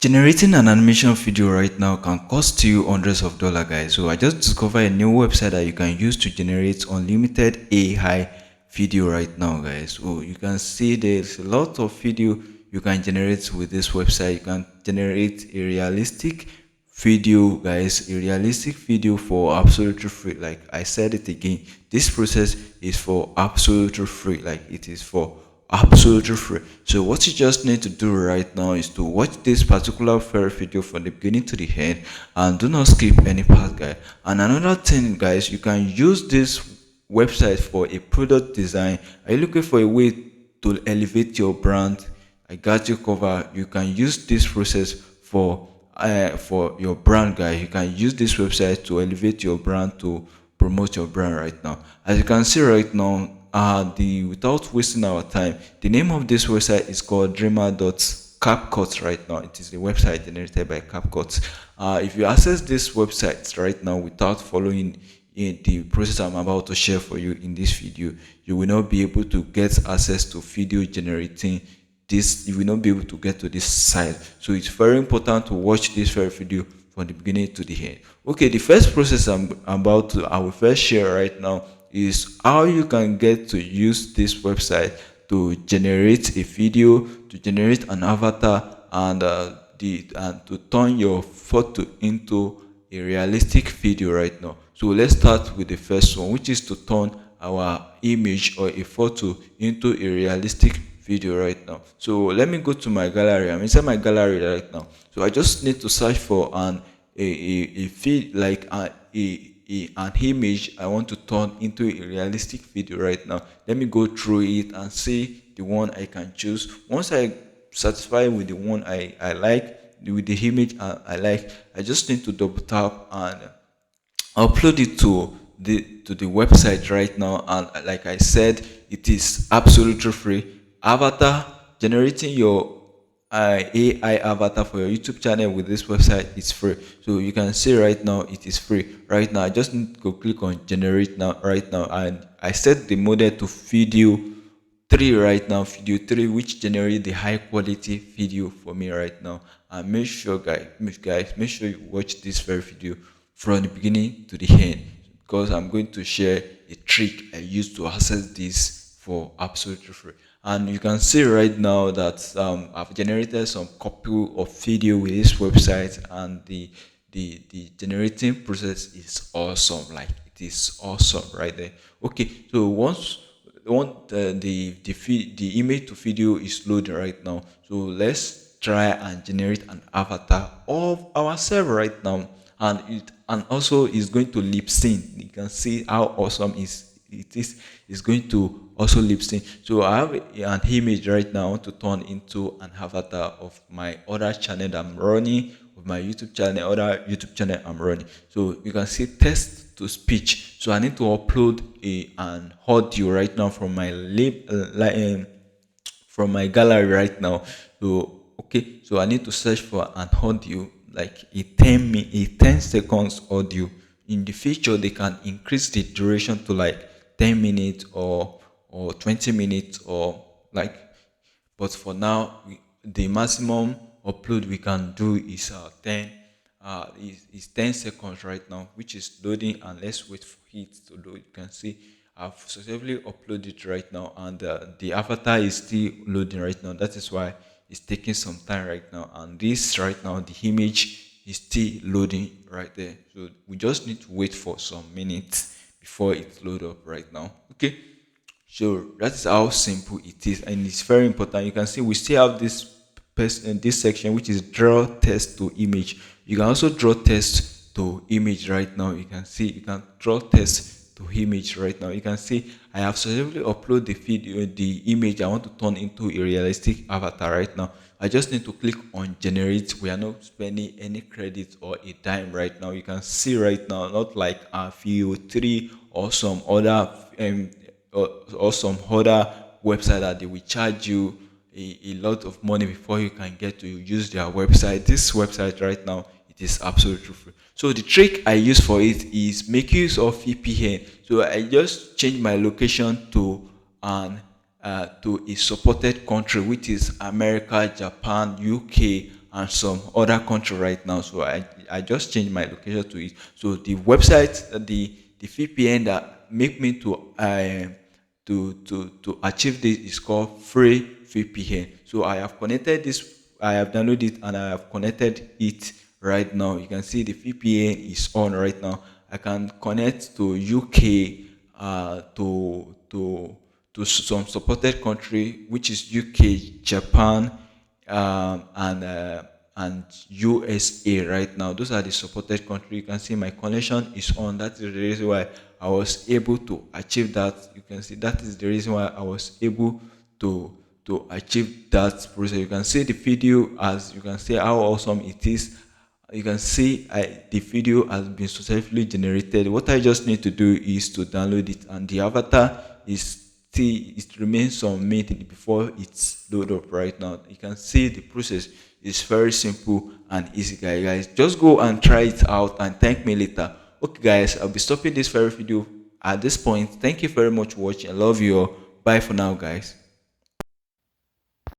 Generating an animation video right now can cost you hundreds of dollars, guys. So I just discovered a new website that you can use to generate unlimited AI video right now, guys. So you can see there's a lot of video you can generate with this website. You can generate a realistic video, guys, a realistic video for absolutely free. Like I said it again, this process is for absolutely free. Like it is for absolutely free. So what you just need to do right now is to watch this particular fair video from the beginning to the end, and do not skip any part, guys. And another thing, guys, you can use this website for a product design. Are you looking for a way to elevate your brand? I got you covered. You can use this process for your brand, guys. You can use this website to elevate your brand, to promote your brand right now. As you can see right now, the without wasting our time, the name of this website is called dreamer.capcut right now. It is a website generated by CapCut. If you access this website right now without following in the process I'm about to share for you in this video, you will not be able to get access to video generating. This, you will not be able to get to this site. So it's very important to watch this very video from the beginning to the end. Okay, the first process I will first share right now is how you can get to use this website to generate a video, to generate an avatar, and to turn your photo into a realistic video right now. So let's start with the first one, which is to turn our image or a photo into a realistic video right now. So let me go to my gallery. I'm inside my gallery right now. So I just need to search for a feed, like an image I want to turn into a realistic video right now. Let me go through it and see the one I can choose. Once I satisfy with the one I like, with the image I like, I just need to double tap and upload it to the website right now. And like I said, it is absolutely free. Avatar, generating your AI avatar for your YouTube channel with this website is free. So you can see right now it is free. Right now I just need to go click on generate now right now, and I set the model to video 3 right now, video 3, which generate the high quality video for me right now. And make sure, guys, make sure you watch this very video from the beginning to the end, because I'm going to share a trick I use to access this for absolutely free. And you can see right now that I've generated some couple of video with this website, and the generating process is awesome. Like it is awesome right there. Okay, so once the image to video is loading right now, so let's try and generate an avatar of ourselves right now. And also is going to lip sync. You can see how awesome is going to also lip sync. So I have an image right now to turn into an avatar of my other channel that I'm running, of my YouTube channel, other YouTube channel I'm running. So you can see text to speech. So I need to upload an audio right now from my from my gallery right now. So okay, so I need to search for an audio, like a 10 seconds audio. In the future they can increase the duration to like 10 minutes or 20 minutes, or like, but for now the maximum upload we can do is 10 seconds right now, which is loading. And let's wait for it to load. You can see I've successfully uploaded right now, and the avatar is still loading right now. That is why it's taking some time right now. And this right now, the image is still loading right there. So we just need to wait for some minutes before it load up right now. Okay, so that's how simple it is, and it's very important. You can see we still have this section, which is draw text to image. You can also draw text to image right now. You can see you can draw text to image right now. You can see I have successfully uploaded the video, the image I want to turn into a realistic avatar right now. I just need to click on generate. We are not spending any credit or a dime right now. You can see right now, not like a few 3 or some other or some other website that they will charge you a lot of money before you can get to use their website. This website right now, it is absolutely free. So the trick I use for it is make use of VPN. So I just change my location to a supported country, which is America, Japan, UK, and some other country right now. So I just changed my location to it. So the website, the VPN that make me to achieve this is called free VPN. So I have connected this, I have downloaded it and I have connected it right now. You can see the VPN is on right now. I can connect to UK, to some supported country, which is UK, Japan, and USA right now. Those are the supported country. You can see my connection is on. That is the reason why I was able to achieve that. You can see that is the reason why I was able to achieve that process. You can see the video, as you can see how awesome it is. You can see the video has been successfully generated. What I just need to do is to download it, and the avatar is still, it remains submitted before it's load up right now. You can see the process is very simple and easy, guys. Just go and try it out and thank me later. Okay, guys, I'll be stopping this very video at this point. Thank you very much for watching. I love you all. Bye for now, guys.